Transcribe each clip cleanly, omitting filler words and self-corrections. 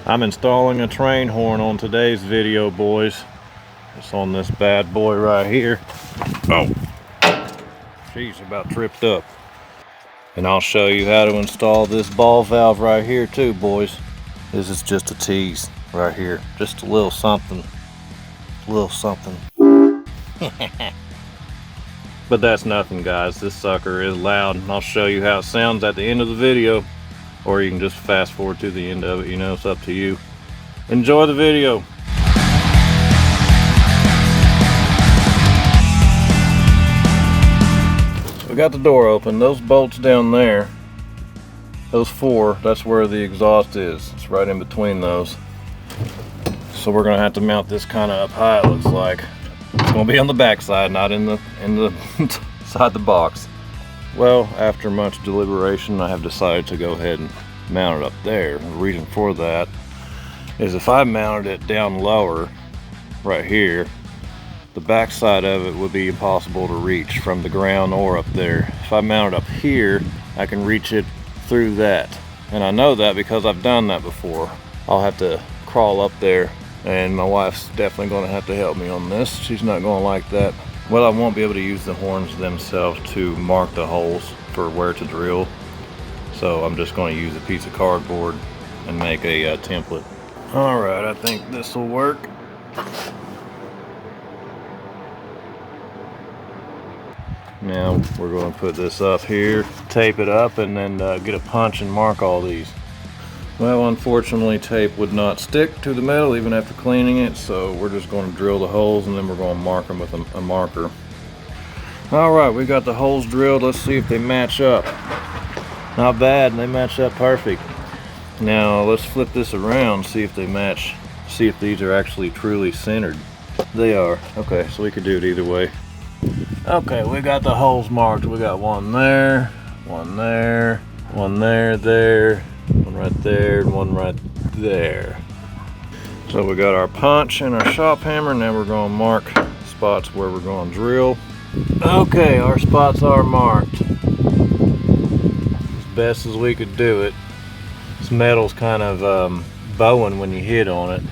I'm installing a train horn on today's video, boys. It's on this bad boy right here. Oh, she's about tripped up. And I'll show you how to install this ball valve right here too, boys. This is just a tease right here. Just a little something. But that's nothing, guys. This sucker is loud, and I'll show you how it sounds at the end of the video. Or you can just fast forward to the end of it, you know, it's up to you. Enjoy the video. We got the door open. Those bolts down there, those four, that's where the exhaust is. It's right in between those. So we're gonna have to mount this kind of up high, it looks like. It's gonna be on the back side, not in the side the box. Well, after much deliberation, I have decided to go ahead and mount it up there. The reason for that is if I mounted it down lower, right here, the back side of it would be impossible to reach from the ground or up there. If I mount it up here, I can reach it through that. And I know that because I've done that before. I'll have to crawl up there, and my wife's definitely gonna have to help me on this. She's not gonna like that. Well, I won't be able to use the horns themselves to mark the holes for where to drill. So I'm just going to use a piece of cardboard and make a template. All right, I think this will work. Now we're going to put this up here, tape it up, and then get a punch and mark all these. Well, unfortunately, tape would not stick to the metal even after cleaning it, so we're just going to drill the holes and then we're going to mark them with a marker. All right, we got the holes drilled. Let's see if they match up. Not bad, they match up perfect. Now let's flip this around, see if they match, see if these are actually truly centered. They are. Okay, so we could do it either way. Okay, we got the holes marked. We got one there, one there, one there, one right there, and one right there. So we got our punch and our shop hammer. Now we're going to mark spots where we're going to drill. Okay, our spots are marked as best as we could do it. This metal's kind of bowing when you hit on it.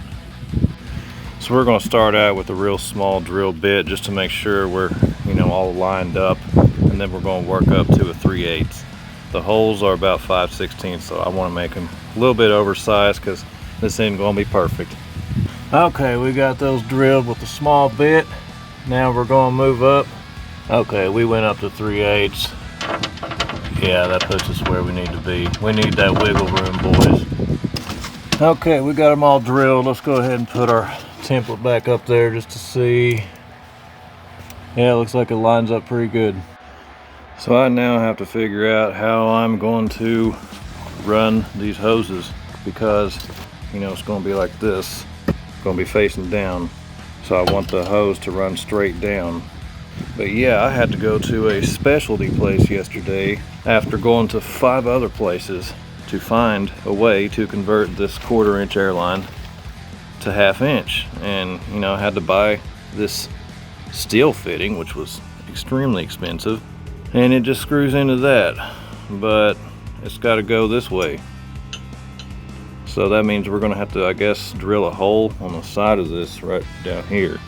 So we're going to start out with a real small drill bit just to make sure we're, you know, all lined up, and then we're going to work up to a 3/8. The holes are about 5/16, so I want to make them a little bit oversized because this ain't going to be perfect. Okay, we got those drilled with a small bit. Now we're going to move up. Okay, we went up to 3/8. Yeah, that puts us where we need to be. We need that wiggle room, boys. Okay, we got them all drilled. Let's go ahead and put our template back up there just to see. Yeah, it looks like it lines up pretty good. So I now have to figure out how I'm going to run these hoses, because, you know, it's going to be like this. It's going to be facing down. So I want the hose to run straight down. But yeah, I had to go to a specialty place yesterday after going to 5 other places to find a way to convert this 1/4 inch airline to 1/2 inch. And, you know, I had to buy this steel fitting, which was extremely expensive. And it just screws into that, but it's got to go this way. So that means we're going to have to, I guess, drill a hole on the side of this right down here.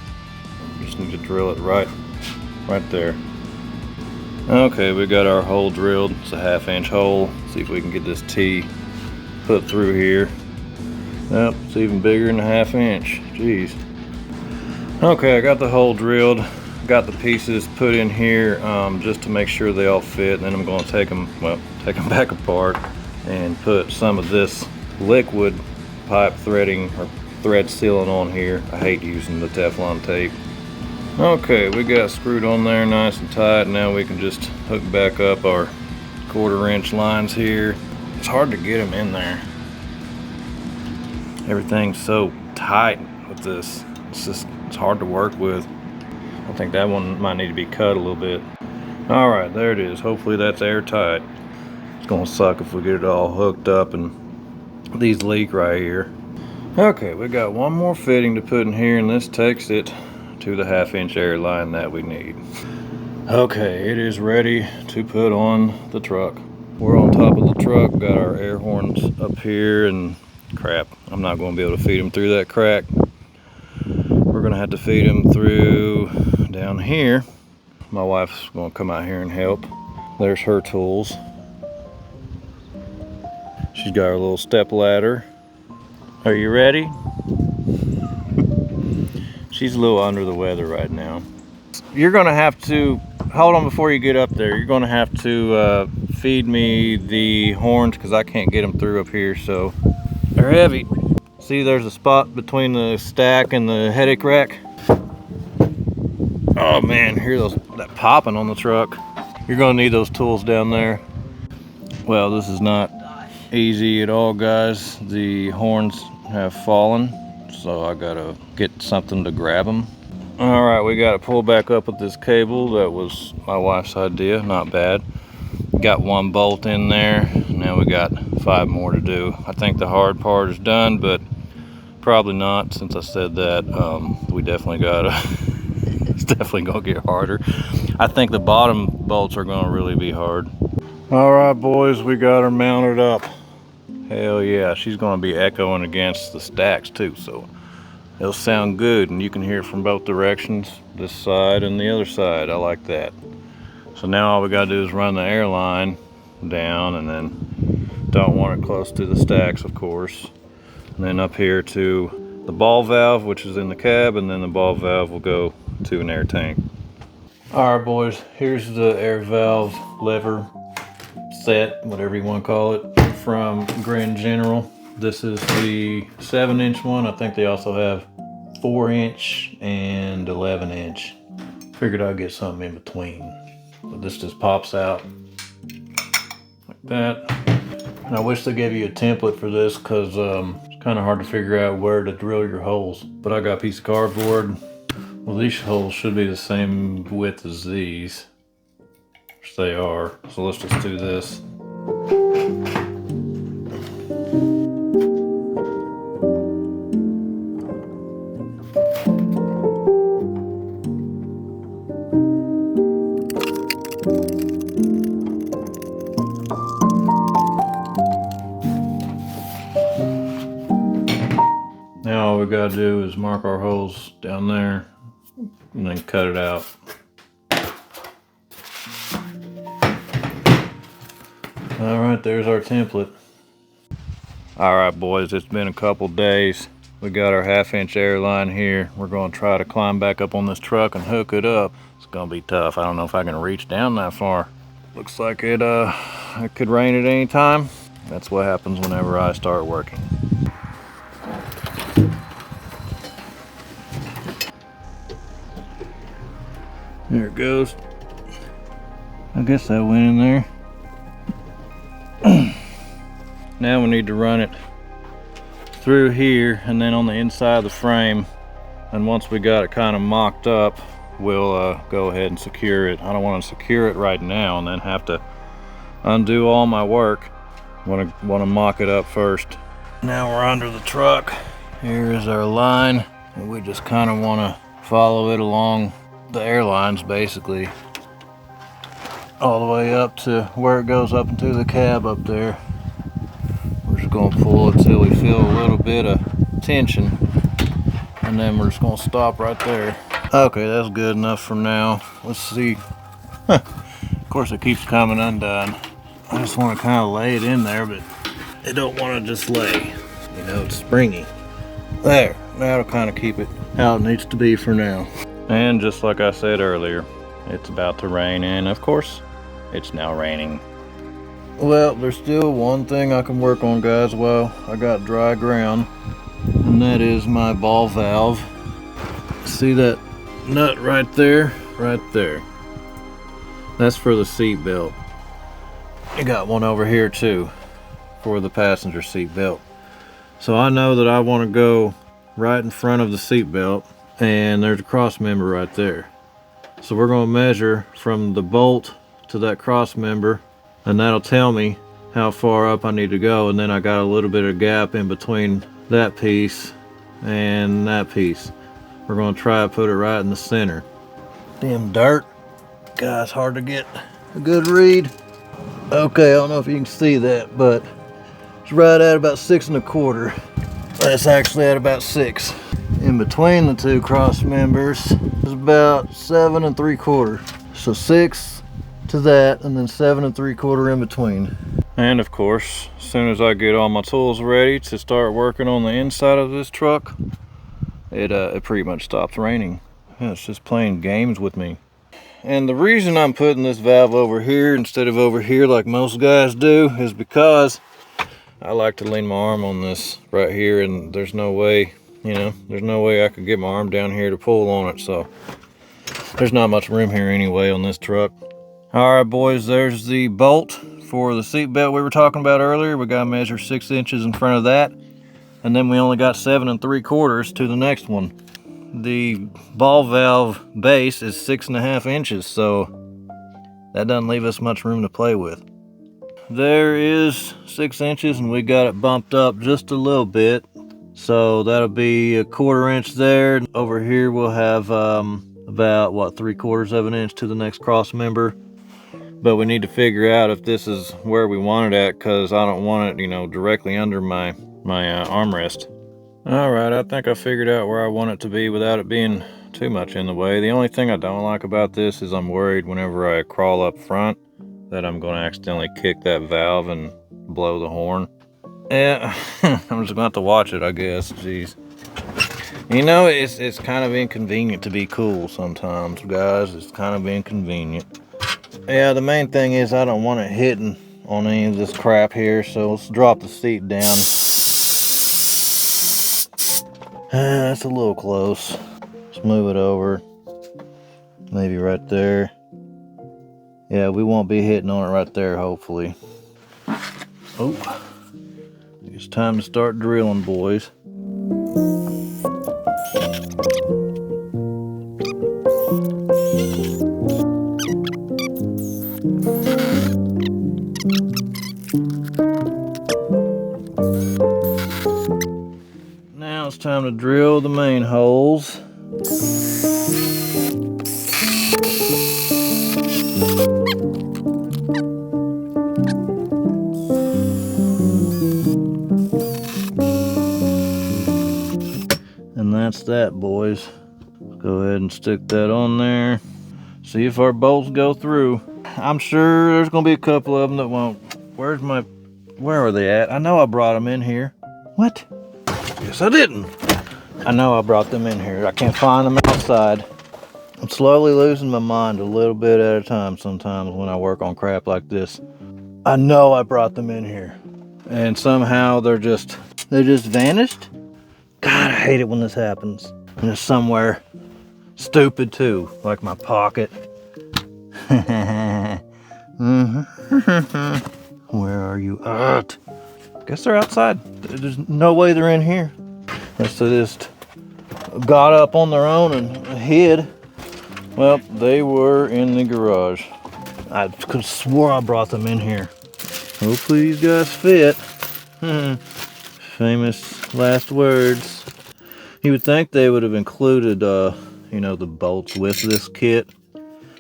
Just need to drill it right there. Okay, we got our hole drilled. It's a 1/2 inch hole. See if we can get this T put through here. Yep, it's even bigger than a 1/2 inch. Jeez. Okay, I got the hole drilled. Got the pieces put in here just to make sure they all fit. And then I'm going to take them back apart and put some of this liquid pipe threading or thread sealing on here. I hate using the Teflon tape. Okay, we got screwed on there nice and tight. Now we can just hook back up our 1/4 inch lines here. It's hard to get them in there. Everything's so tight with this. It's hard to work with. I think that one might need to be cut a little bit. All right, there it is. Hopefully that's airtight. It's gonna suck if we get it all hooked up and these leak right here. Okay, we got one more fitting to put in here, and this takes it to the 1/2 inch airline that we need. Okay, it is ready to put on the truck. We're on top of the truck, got our air horns up here, and crap, I'm not going to be able to feed them through that crack. We're going to have to feed them through down here. My wife's going to come out here and help. There's her tools. She's got her little step ladder. Are you ready? She's a little under the weather right now. You're going to have to, hold on before you get up there, you're going to have to feed me the horns because I can't get them through up here, so they're heavy. See, there's a spot between the stack and the headache rack. Oh man, hear that popping on the truck. You're gonna need those tools down there. Well, this is not easy at all, guys. The horns have fallen, so I gotta get something to grab them. All right, we gotta pull back up with this cable. That was my wife's idea, not bad. Got one bolt in there. Now we got 5 more to do. I think the hard part is done, but probably not, since I said that. We definitely gotta, it's definitely gonna get harder. I think the bottom bolts are gonna really be hard. All right, boys, we got her mounted up. Hell yeah, she's gonna be echoing against the stacks too, so it'll sound good, and you can hear it from both directions, this side and the other side. I like that. So now all we gotta do is run the air line down, and then don't want it close to the stacks, of course. And then up here to the ball valve, which is in the cab, and then the ball valve will go to an air tank. All right, boys, here's the air valve lever set, whatever you want to call it, from Grand General. This is the 7-inch one. I think they also have 4-inch and 11-inch. Figured I'd get something in between. But this just pops out like that. And I wish they gave you a template for this, because it's kind of hard to figure out where to drill your holes. But I got a piece of cardboard. Well, these holes should be the same width as these, which they are. So let's just do this. Now all we gotta do is mark our holes down there and then cut it out. All right, there's our template. All right, boys, it's been a couple days. We got our 1/2-inch air line here. We're gonna try to climb back up on this truck and hook it up. It's gonna be tough. I don't know if I can reach down that far. Looks like it could rain at any time. That's what happens whenever I start working. There it goes. I guess that went in there. Now we need to run it through here and then on the inside of the frame. And once we got it kind of mocked up, we'll go ahead and secure it. I don't want to secure it right now and then have to undo all my work. Want to mock it up first. Now we're under the truck. Here is our line, and we just kind of want to follow it along the airlines, basically, all the way up to where it goes up into the cab up there. We're just going to pull it till we feel a little bit of tension, and then we're just going to stop right there. Okay, that's good enough for now. Let's see. Of course it keeps coming undone. I just want to kind of lay it in there, but I don't want to just lay. You know, it's springy. There, that'll kind of keep it how it needs to be for now. And just like I said earlier, it's about to rain, and of course, it's now raining. Well, there's still one thing I can work on, guys, while I got dry ground, and that is my ball valve. See that nut right there? Right there. That's for the seat belt. You got one over here too, for the passenger seat belt. So I know that I want to go right in front of the seat belt, and there's a cross member right there. So we're going to measure from the bolt to that cross member, and that'll tell me how far up I need to go. And then I got a little bit of gap in between that piece and that piece. We're going to try to put it right in the center. Damn dirt. God, it's hard to get a good read. Okay, I don't know if you can see that, but it's right at about 6 1/4. That's actually at about 6. In between the two cross members is about 7 3/4. So 6 to that, and then 7 3/4 in between. And of course, as soon as I get all my tools ready to start working on the inside of this truck, it pretty much stops raining. Yeah, it's just playing games with me. And the reason I'm putting this valve over here instead of over here like most guys do is because I like to lean my arm on this right here, and there's no way, there's no way I could get my arm down here to pull on it. So there's not much room here anyway on this truck. All right, boys, there's the bolt for the seat belt we were talking about earlier. We got to measure 6 inches in front of that, and then we only got 7 3/4 to the next one. The ball valve base is 6.5 inches, so that doesn't leave us much room to play with. There is 6 inches, and we got it bumped up just a little bit, so that'll be 1/4 inch there. Over here we'll have about 3/4 of an inch to the next cross member. But we need to figure out if this is where we want it at, because I don't want it, directly under my armrest. All right, I think I figured out where I want it to be without it being too much in the way. The only thing I don't like about this is I'm worried whenever I crawl up front that I'm going to accidentally kick that valve and blow the horn. Yeah, I'm just going to have to watch it, I guess. Jeez. It's kind of inconvenient to be cool sometimes, guys. It's kind of inconvenient. Yeah, the main thing is I don't want it hitting on any of this crap here, so let's drop the seat down. That's a little close. Let's move it over. Maybe right there. Yeah, we won't be hitting on it right there, hopefully. Oh, it's time to start drilling, boys. Now it's time to drill the main holes. And that's that, boys. Go ahead and stick that on there. See if our bolts go through. I'm sure there's gonna be a couple of them that won't. Where are they at? I know I brought them in here. What? Yes, I didn't. I know I brought them in here. I can't find them outside. I'm slowly losing my mind a little bit at a time sometimes when I work on crap like this. I know I brought them in here, and somehow they just vanished. God, I hate it when this happens. And it's somewhere stupid too, like my pocket. Where are you at? Guess they're outside. There's no way they're in here. Unless they just got up on their own and hid. Well, they were in the garage. I could have swore I brought them in here. Hopefully these guys fit. Famous last words. You would think they would have included, the bolts with this kit.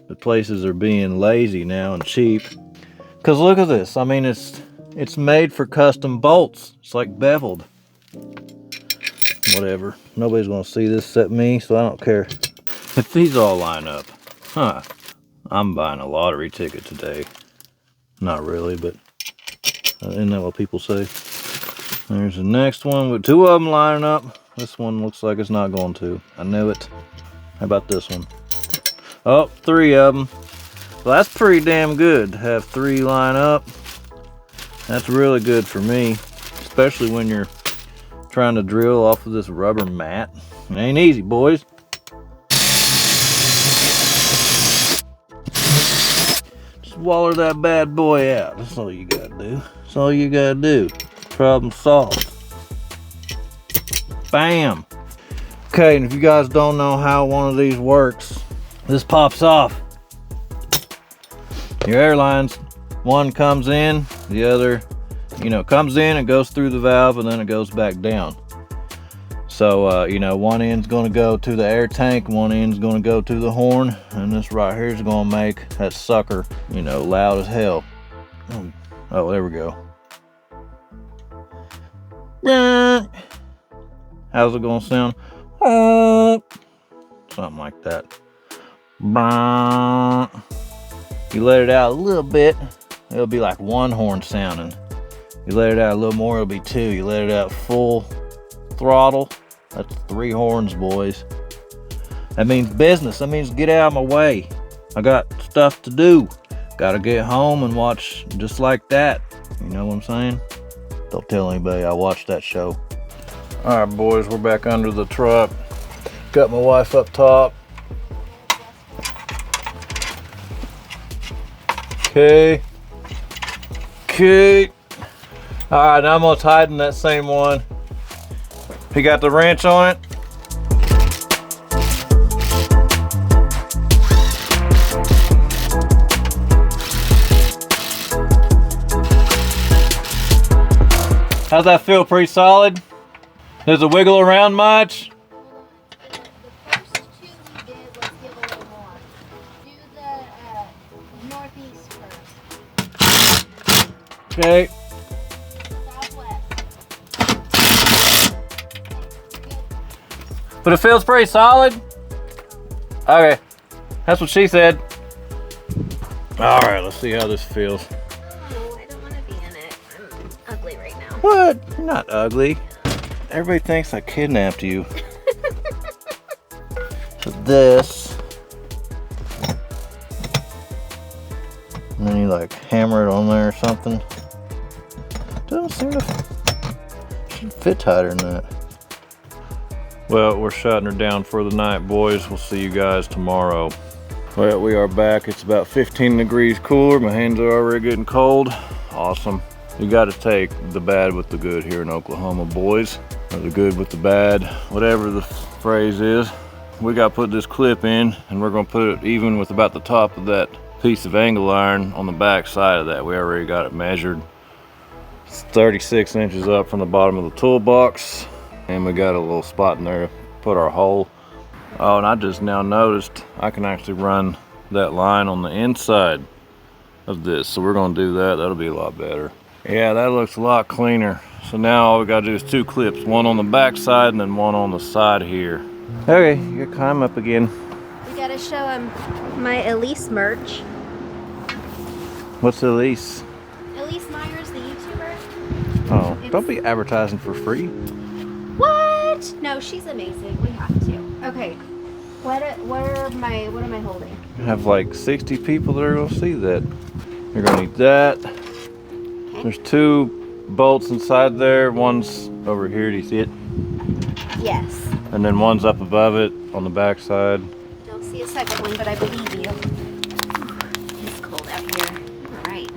But places are being lazy now and cheap. Because look at this. I mean, it's made for custom bolts. It's like beveled. Whatever. Nobody's going to see this except me, so I don't care. If these all line up, I'm buying a lottery ticket today. Not really, but isn't that what people say? There's the next one with 2 of them lining up. This one looks like it's not going to. I knew it. How about this one? Oh, 3 of them. Well, that's pretty damn good to have 3 line up. That's really good for me, especially when you're trying to drill off of this rubber mat. It ain't easy, boys. Just waller that bad boy out. That's all you gotta do. That's all you gotta do. Problem solved. Bam. Okay, and if you guys don't know how one of these works, this pops off. Your airlines, one comes in, the other, comes in and goes through the valve, and then it goes back down. So, one end's going to go to the air tank, one end's going to go to the horn, and this right here is going to make that sucker, loud as hell. Oh, there we go. How's it gonna sound? Something like that. You let it out a little bit, it'll be like one horn sounding. You let it out a little more, it'll be two. You let it out full throttle, that's 3 horns, boys. That means business. That means get out of my way. I got stuff to do. Gotta get home and watch Just Like That. You know what I'm saying? Don't tell anybody I watched that show. All right, boys, we're back under the truck. Got my wife up top. Okay. All right, now I'm gonna tighten that same one. He got the wrench on it. How's that feel? Pretty solid? Does it wiggle around much? The first 2 we did, let's give a little more. Do the northeast first. Okay. Southwest. But it feels pretty solid? Okay. That's what she said. All right, let's see how this feels. Oh, I don't want to be in it. I'm ugly right now. What? You're not ugly. Everybody thinks I kidnapped you. So this. And then you like hammer it on there or something. Doesn't seem to should fit tighter than that. Well, we're shutting her down for the night, boys. We'll see you guys tomorrow. Well, we are back. It's about 15 degrees cooler. My hands are already getting cold. Awesome. You got to take the bad with the good here in Oklahoma, boys. Or the good with the bad, whatever the phrase is. We got to put this clip in, and we're going to put it even with about the top of that piece of angle iron on the back side of that. We already got it measured. It's 36 inches up from the bottom of the toolbox, and we got a little spot in there to put our hole. Oh, and I just now noticed I can actually run that line on the inside of this, so we're going to do that. That'll be a lot better. Yeah, that looks a lot cleaner. So now all we got to do is 2 clips, one on the back side and then one on the side here. Okay, you climb up again. We gotta show him my Elise merch. What's Elise? Elise Myers, the YouTuber. Oh, don't be advertising for free. What? No, she's amazing. We have to. Okay. What am I holding? You have like 60 people that are gonna see that. You're gonna need that. Okay. There's 2 bolts inside there. One's over here, do you see it? Yes. And then one's up above it on the back side. Don't see a second one, but I believe you. It's cold out here. All right.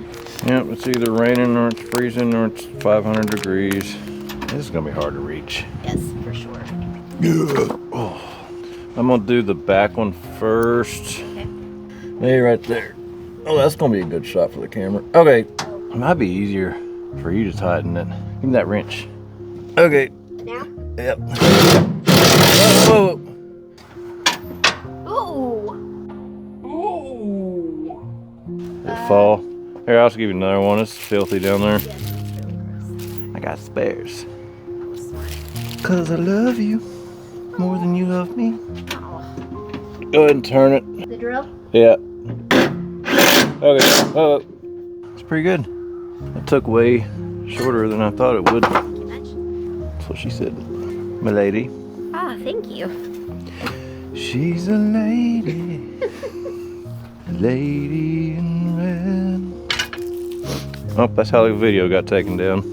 Yep, it's either raining or it's freezing or it's 500 degrees. This is gonna be hard to reach. Yes, for sure. Oh. I'm gonna do the back one first. Okay. Hey, right there. Oh, that's gonna be a good shot for the camera. Okay, it might be easier for you to tighten it. Give me that wrench. Okay. Now? Yep. Whoa. Ooh. Did it fall? Here, I'll just give you another one. It's filthy down there. Yes, it's really gross. I got spares. Oh, smart. Cause I love you more than you love me. Oh. Go ahead and turn it. The drill? Yeah. Okay. Oh, it's pretty good. It took way shorter than I thought it would. That's what she said. My lady. Ah, thank you. She's a lady. A lady in red. Oh, that's how the video got taken down.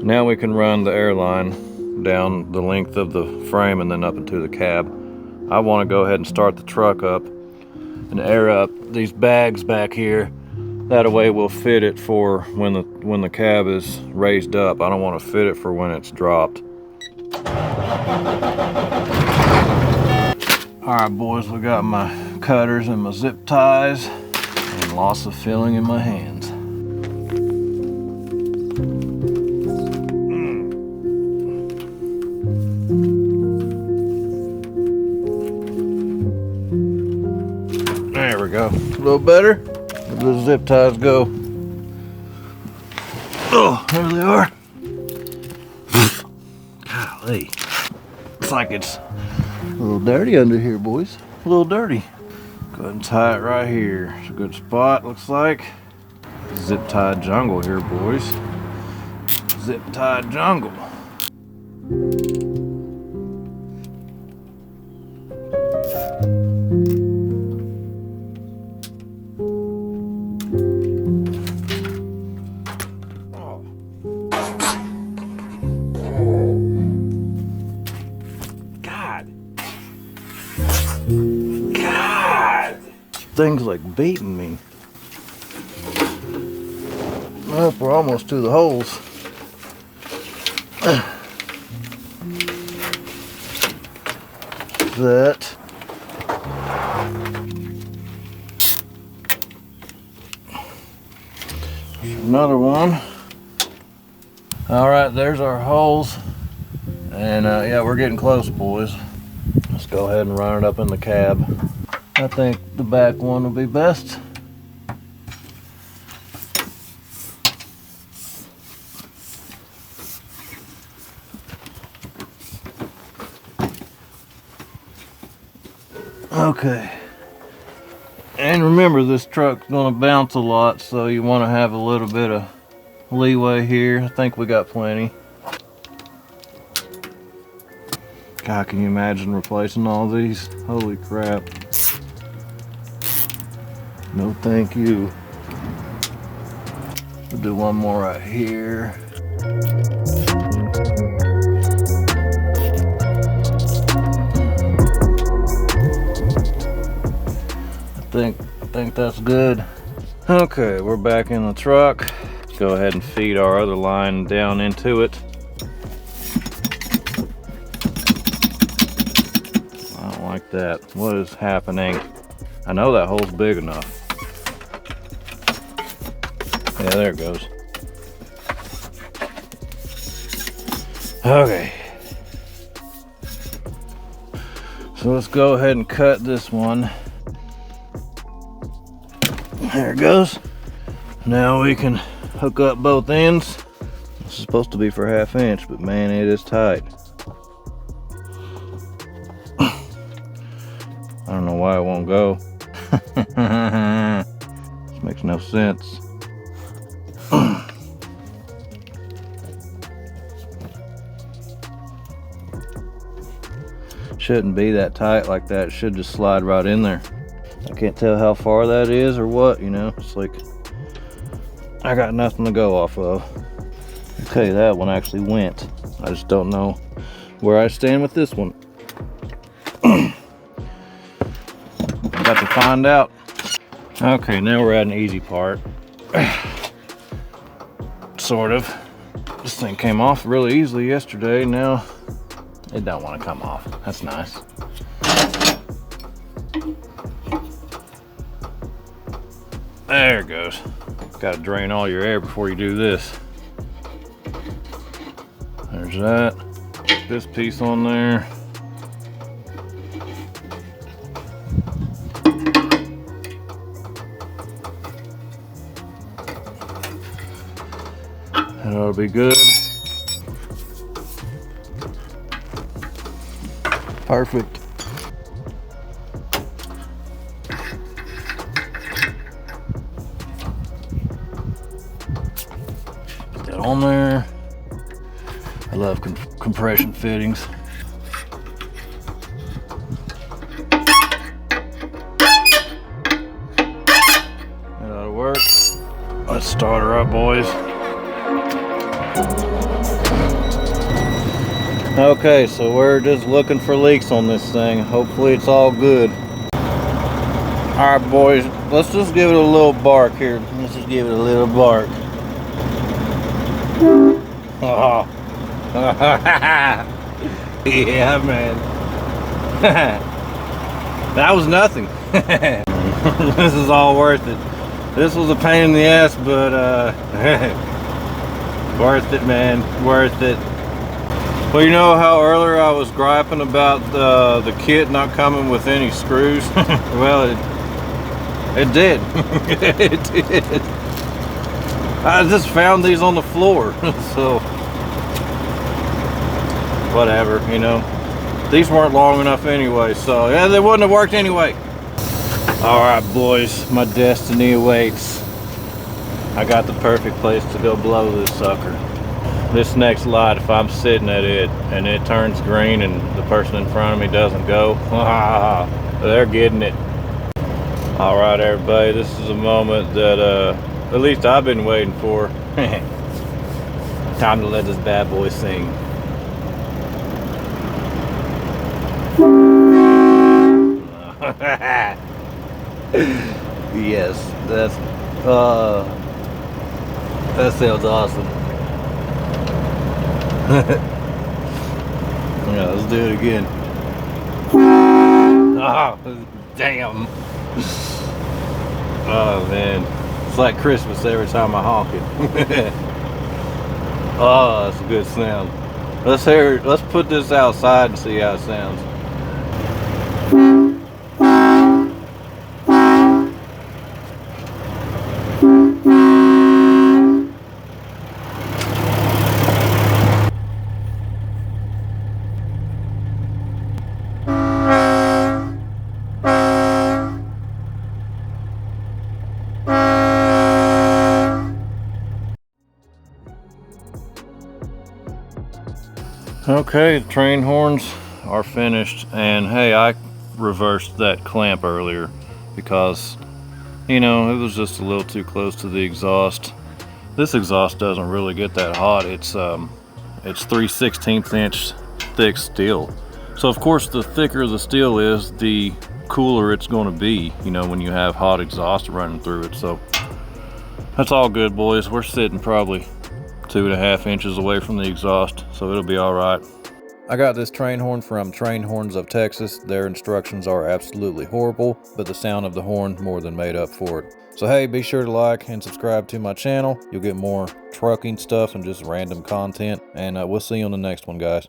Now we can run the airline down the length of the frame and then up into the cab. I want to go ahead and start the truck up and air up these bags back here. That way we'll fit it for when the cab is raised up. I don't want to fit it for when it's dropped. All right, boys, we got my cutters and my zip ties and loss of feeling in my hands. There we go. A little better. Where the zip ties go? Oh, there they are. Golly. Looks like it's a little dirty under here, boys. A little dirty. Go ahead and tie it right here. It's a good spot, looks like. Zip tied jungle here, boys. Zip tied jungle. God. Thing's like beating me. Well, we're almost to the holes. That. Another one. All right, there's our holes. And yeah, we're getting close, boys. Let's go ahead and run it up in the cab. I think the back one will be best. Okay. And remember, this truck's gonna bounce a lot, so you want to have a little bit of leeway here. I think we got plenty. God, can you imagine replacing all these? Holy crap. No thank you. We'll do one more right here. I think that's good. Okay, we're back in the truck. Let's go ahead and feed our other line down into it. I don't like that. What is happening? I know that hole's big enough. Yeah, there it goes. Okay. So let's go ahead and cut this one. There it goes. Now we can hook up both ends. This is supposed to be for 1/2 inch, but man, it is tight. I don't know why it won't go. This makes no sense. Shouldn't be that tight like that. It should just slide right in there. I can't tell how far that is or what, you know. It's like I got nothing to go off of. Okay, that one actually went. I just don't know where I stand with this one. Got to find out. Okay, now we're at an easy part. Sort of. This thing came off really easily yesterday. Now it don't want to come off. That's nice. There it goes. Got to drain all your air before you do this. There's that. Put this piece on there. That ought to be good. Perfect. Put that on there. I love compression fittings. That ought to work. Let's start her up, boys. Okay, so we're just looking for leaks on this thing. Hopefully it's all good. All right, boys, let's just give it a little bark here. Let's just give it a little bark. Oh. Yeah, man. That was nothing. This is all worth it. This was a pain in the ass, but worth it, man. Worth it. Well, you know how earlier I was griping about the kit not coming with any screws? Well, it did. It did. I just found these on the floor. So whatever, you know. These weren't long enough anyway, so yeah, they wouldn't have worked anyway. All right, boys, my destiny awaits. I got the perfect place to go blow this sucker. This next light, if I'm sitting at it and it turns green and the person in front of me doesn't go, they're getting it. All right, everybody, this is a moment that at least I've been waiting for. Time to let this bad boy sing. Yes, that sounds awesome. Yeah, let's do it again. Oh, damn. Oh man, it's like Christmas every time I honk it. Oh, that's a good sound. Let's put this outside and see how it sounds. Okay, the train horns are finished, and hey, I reversed that clamp earlier because, you know, it was just a little too close to the exhaust. This exhaust doesn't really get that hot. It's 3/16 inch thick steel. So of course, the thicker the steel is, the cooler it's going to be, you know, when you have hot exhaust running through it. So that's all good, boys. We're sitting probably 2.5 inches away from the exhaust, so it'll be all right. I got this train horn from Train Horns of Texas. Their instructions are absolutely horrible, but the sound of the horn more than made up for it. So hey, be sure to like and subscribe to my channel. You'll get more trucking stuff and just random content, and we'll see you on the next one, guys.